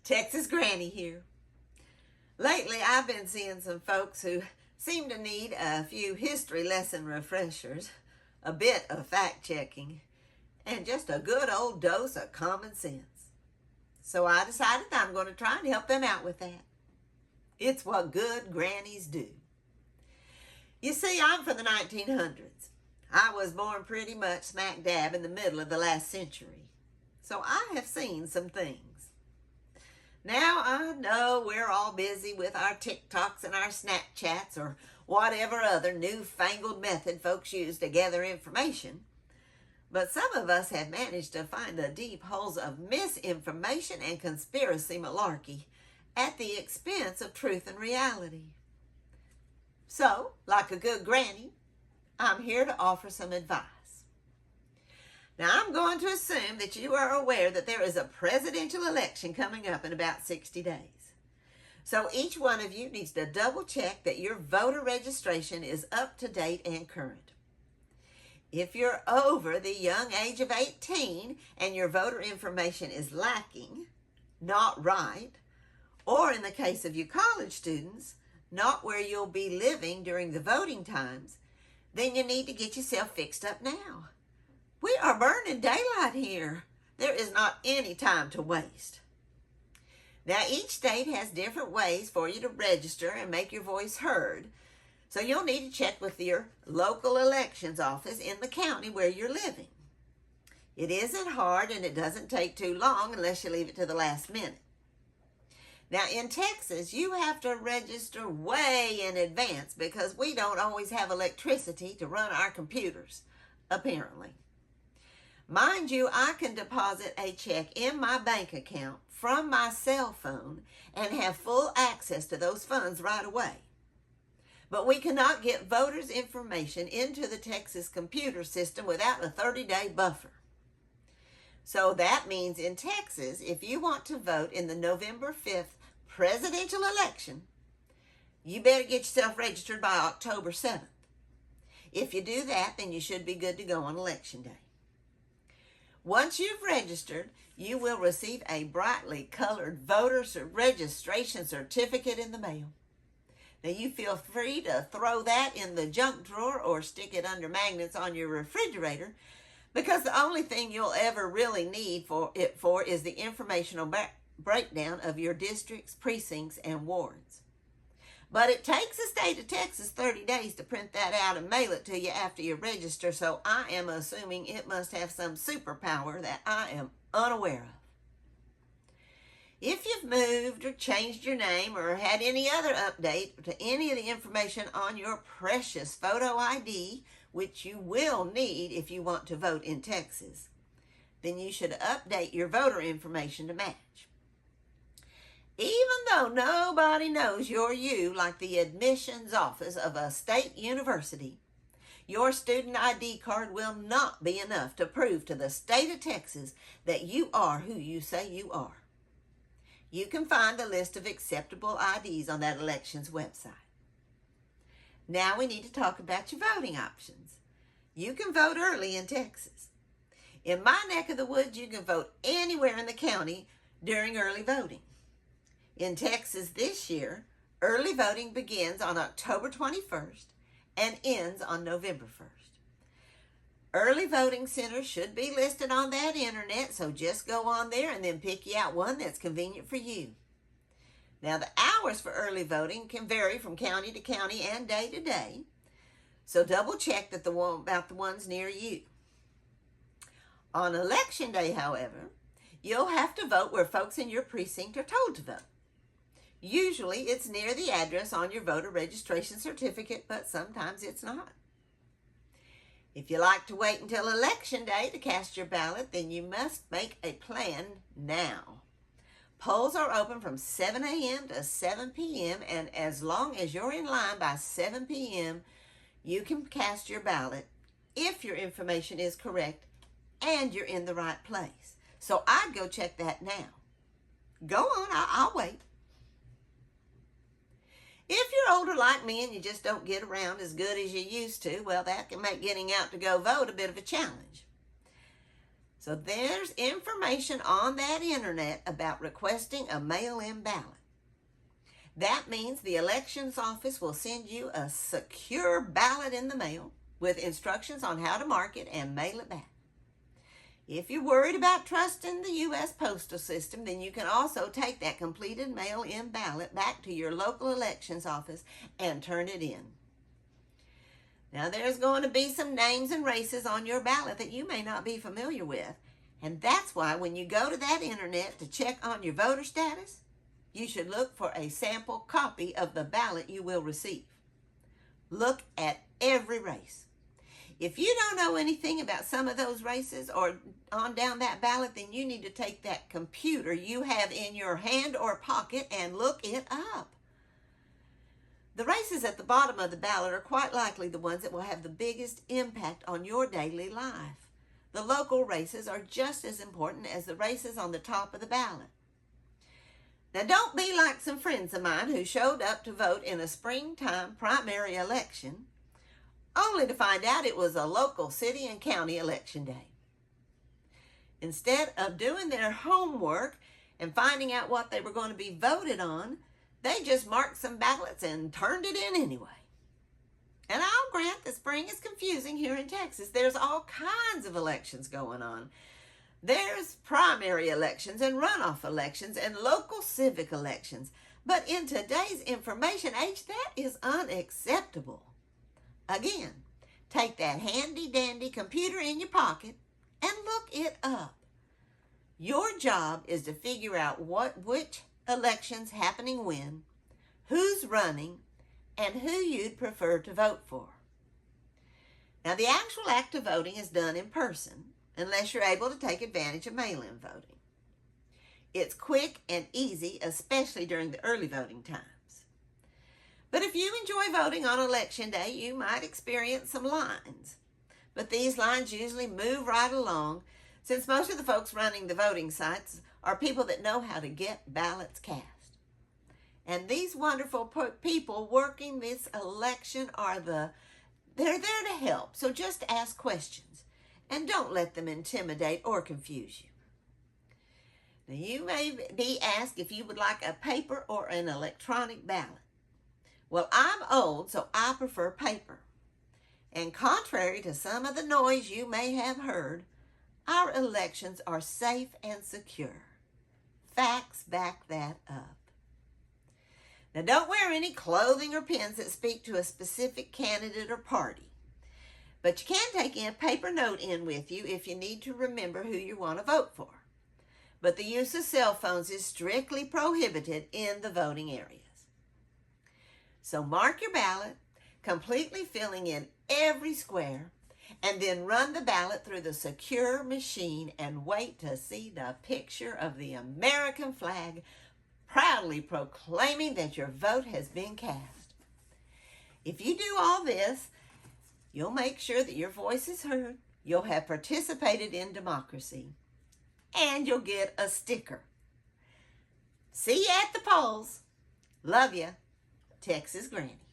Texas Granny here. Lately, I've been seeing some folks who seem to need a few history lesson refreshers, a bit of fact-checking, and just a good old dose of common sense. So I decided I'm going to try and help them out with that. It's what good grannies do. You see, I'm from the 1900s. I was born pretty much smack dab in the middle of the last century. So I have seen some things. Now I know we're all busy with our TikToks and our Snapchats or whatever other newfangled method folks use to gather information. But some of us have managed to find the deep holes of misinformation and conspiracy malarkey at the expense of truth and reality. So, like a good granny, I'm here to offer some advice. Now, I'm going to assume that you are aware that there is a presidential election coming up in about 60 days. So each one of you needs to double check that your voter registration is up to date and current. If you're over the young age of 18 and your voter information is lacking, not right, or in the case of you college students, not where you'll be living during the voting times, then you need to get yourself fixed up now. We are burning daylight here. There is not any time to waste. Now, each state has different ways for you to register and make your voice heard. So you'll need to check with your local elections office in the county where you're living. It isn't hard and it doesn't take too long unless you leave it to the last minute. Now, in Texas, you have to register way in advance because we don't always have electricity to run our computers, apparently. Mind you, I can deposit a check in my bank account from my cell phone and have full access to those funds right away. But we cannot get voters' information into the Texas computer system without a 30-day buffer. So that means in Texas, if you want to vote in the November 5th presidential election, you better get yourself registered by October 7th. If you do that, then you should be good to go on Election Day. Once you've registered, you will receive a brightly colored voter registration certificate in the mail. Now, you feel free to throw that in the junk drawer or stick it under magnets on your refrigerator because the only thing you'll ever really need it for is the informational breakdown of your districts, precincts, and wards. But it takes the state of Texas 30 days to print that out and mail it to you after you register, so I am assuming it must have some superpower that I am unaware of. If you've moved or changed your name or had any other update to any of the information on your precious photo ID, which you will need if you want to vote in Texas, then you should update your voter information to match. Even though nobody knows you're you like the admissions office of a state university, your student ID card will not be enough to prove to the state of Texas that you are who you say you are. You can find a list of acceptable IDs on that election's website. Now we need to talk about your voting options. You can vote early in Texas. In my neck of the woods, you can vote anywhere in the county during early voting. In Texas this year, early voting begins on October 21st and ends on November 1st. Early voting centers should be listed on that internet, so just go on there and then pick you out one that's convenient for you. Now, the hours for early voting can vary from county to county and day to day, so double check that about the ones near you. On Election Day, however, you'll have to vote where folks in your precinct are told to vote. Usually it's near the address on your voter registration certificate, but sometimes it's not. If you like to wait until Election Day to cast your ballot, then you must make a plan now. Polls are open from 7 a.m. to 7 p.m., and as long as you're in line by 7 p.m., you can cast your ballot if your information is correct and you're in the right place. So I'd go check that now. Go on, I'll wait. If you're older like me and you just don't get around as good as you used to, well, that can make getting out to go vote a bit of a challenge. So there's information on that internet about requesting a mail-in ballot. That means the elections office will send you a secure ballot in the mail with instructions on how to mark it and mail it back. If you're worried about trusting the U.S. postal system, then you can also take that completed mail-in ballot back to your local elections office and turn it in. Now, there's going to be some names and races on your ballot that you may not be familiar with. And that's why when you go to that internet to check on your voter status, you should look for a sample copy of the ballot you will receive. Look at every race. If you don't know anything about some of those races or on down that ballot, then you need to take that computer you have in your hand or pocket and look it up. The races at the bottom of the ballot are quite likely the ones that will have the biggest impact on your daily life. The local races are just as important as the races on the top of the ballot. Now, don't be like some friends of mine who showed up to vote in a springtime primary election, only to find out it was a local city and county election day. Instead of doing their homework and finding out what they were going to be voted on, they just marked some ballots and turned it in anyway. And I'll grant the spring is confusing here in Texas. There's all kinds of elections going on. There's primary elections and runoff elections and local civic elections. But in today's information age, that is unacceptable. Again, take that handy-dandy computer in your pocket and look it up. Your job is to figure out which election's happening when, who's running, and who you'd prefer to vote for. Now, the actual act of voting is done in person, unless you're able to take advantage of mail-in voting. It's quick and easy, especially during the early voting times. But if you enjoy voting on election day, you might experience some lines. But these lines usually move right along, since most of the folks running the voting sites are people that know how to get ballots cast. And these wonderful people working this election they're there to help. So just ask questions and don't let them intimidate or confuse you. Now, you may be asked if you would like a paper or an electronic ballot. Well, I'm old, so I prefer paper. And contrary to some of the noise you may have heard, our elections are safe and secure. Facts back that up. Now, don't wear any clothing or pins that speak to a specific candidate or party. But you can take a paper note in with you if you need to remember who you want to vote for. But the use of cell phones is strictly prohibited in the voting areas. So mark your ballot, completely filling in every square, and then run the ballot through the secure machine and wait to see the picture of the American flag proudly proclaiming that your vote has been cast. If you do all this, you'll make sure that your voice is heard, you'll have participated in democracy, and you'll get a sticker. See you at the polls. Love ya, Texas Granny.